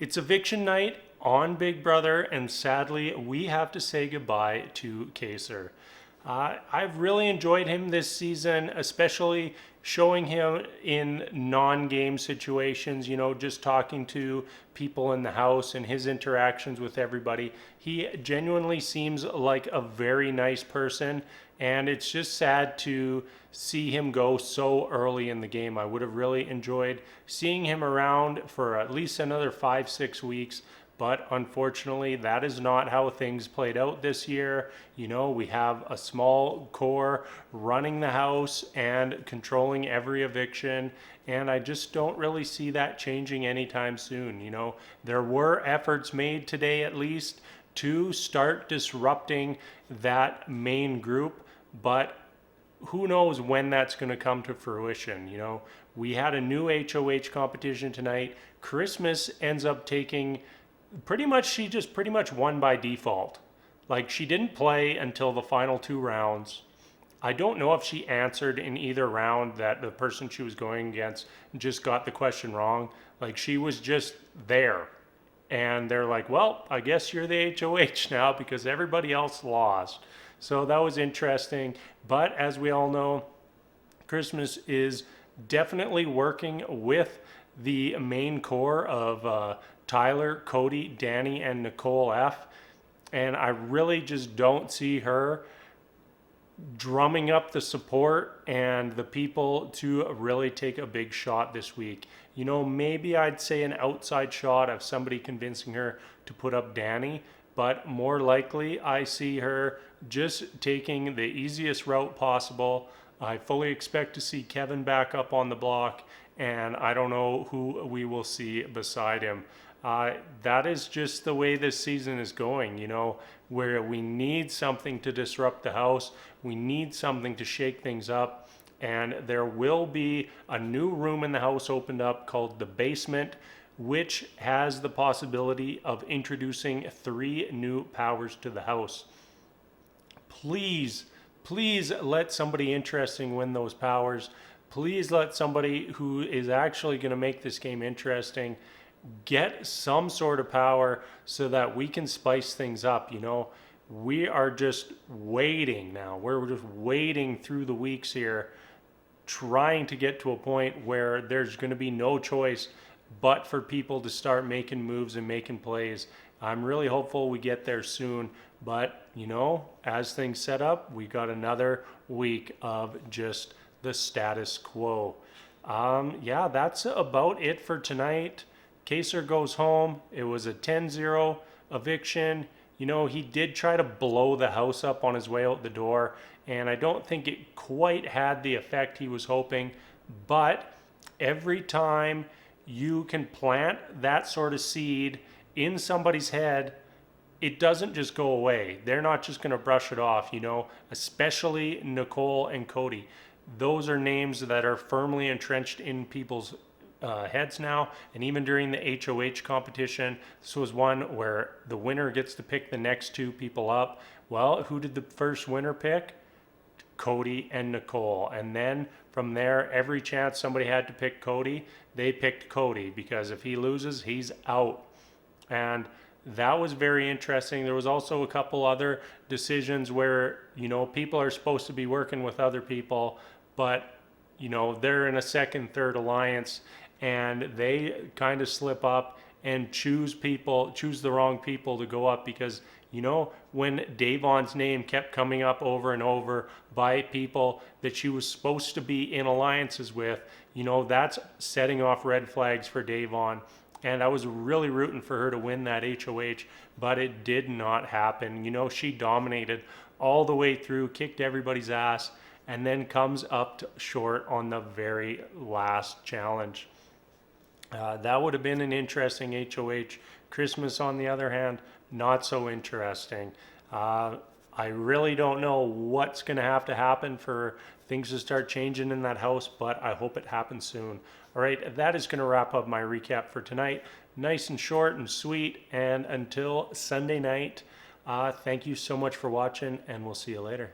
It's eviction night on Big Brother, and sadly, we have to say goodbye to Kaysar. I've really enjoyed him this season, especially showing him in non-game situations, just talking to people in the house and his interactions with everybody. He genuinely seems like a very nice person, and it's just sad to see him go so early in the game. I would have really enjoyed seeing him around for at least another 5-6 weeks. But unfortunately, that is not how things played out this year. We have a small core running the house and controlling every eviction. And I just don't really see that changing anytime soon. There were efforts made today, at least, to start disrupting that main group. But who knows when that's going to come to fruition. We had a new HOH competition tonight. Christmas ends up taking she just pretty much won by default. Like, she didn't play until the final 2 rounds. I don't know if she answered in either round that the person she was going against just got the question wrong. Like, she was just there. And they're like, well, I guess you're the HOH now because everybody else lost. So that was interesting. But as we all know, Christmas is definitely working with the main core of Tyler, Cody, Danny, and Nicole F. And I really just don't see her drumming up the support and the people to really take a big shot this week. Maybe I'd say an outside shot of somebody convincing her to put up Danny, but more likely I see her just taking the easiest route possible. I fully expect to see Kevin back up on the block, and I don't know who we will see beside him. That is just the way this season is going, where we need something to disrupt the house. We need something to shake things up. And there will be a new room in the house opened up called the basement, which has the possibility of introducing 3 new powers to the house. Please let somebody interesting win those powers. Please let somebody who is actually going to make this game interesting get some sort of power so that we can spice things up. We are just waiting now. We're just waiting through the weeks here, trying to get to a point where there's going to be no choice but for people to start making moves and making plays. I'm really hopeful we get there soon, but as things set up, we got another week of just the status quo. That's about it for tonight. Kaysar goes home. It was a 10-0 eviction. He did try to blow the house up on his way out the door, and I don't think it quite had the effect he was hoping. But every time you can plant that sort of seed in somebody's head, it doesn't just go away. They're not just going to brush it off, especially Nicole and Cody. Those are names that are firmly entrenched in people's heads now, and even during the HOH competition, this was one where the winner gets to pick the next 2 people up. Well, who did the first winner pick? Cody and Nicole. And then from there, every chance somebody had to pick Cody, they picked Cody, because if he loses, he's out. And that was very interesting. There was also a couple other decisions where, people are supposed to be working with other people, but, they're in a second, third alliance, and they kind of slip up and choose the wrong people to go up, because when Davon's name kept coming up over and over by people that she was supposed to be in alliances with, that's setting off red flags for Davon. And I was really rooting for her to win that HOH, but it did not happen. She dominated all the way through, kicked everybody's ass, and then comes up short on the very last challenge. That would have been an interesting HOH. Christmas, on the other hand, not so interesting. I really don't know what's going to have to happen for things to start changing in that house, but I hope it happens soon. All right, that is going to wrap up my recap for tonight. Nice and short and sweet. And until Sunday night, thank you so much for watching, and we'll see you later.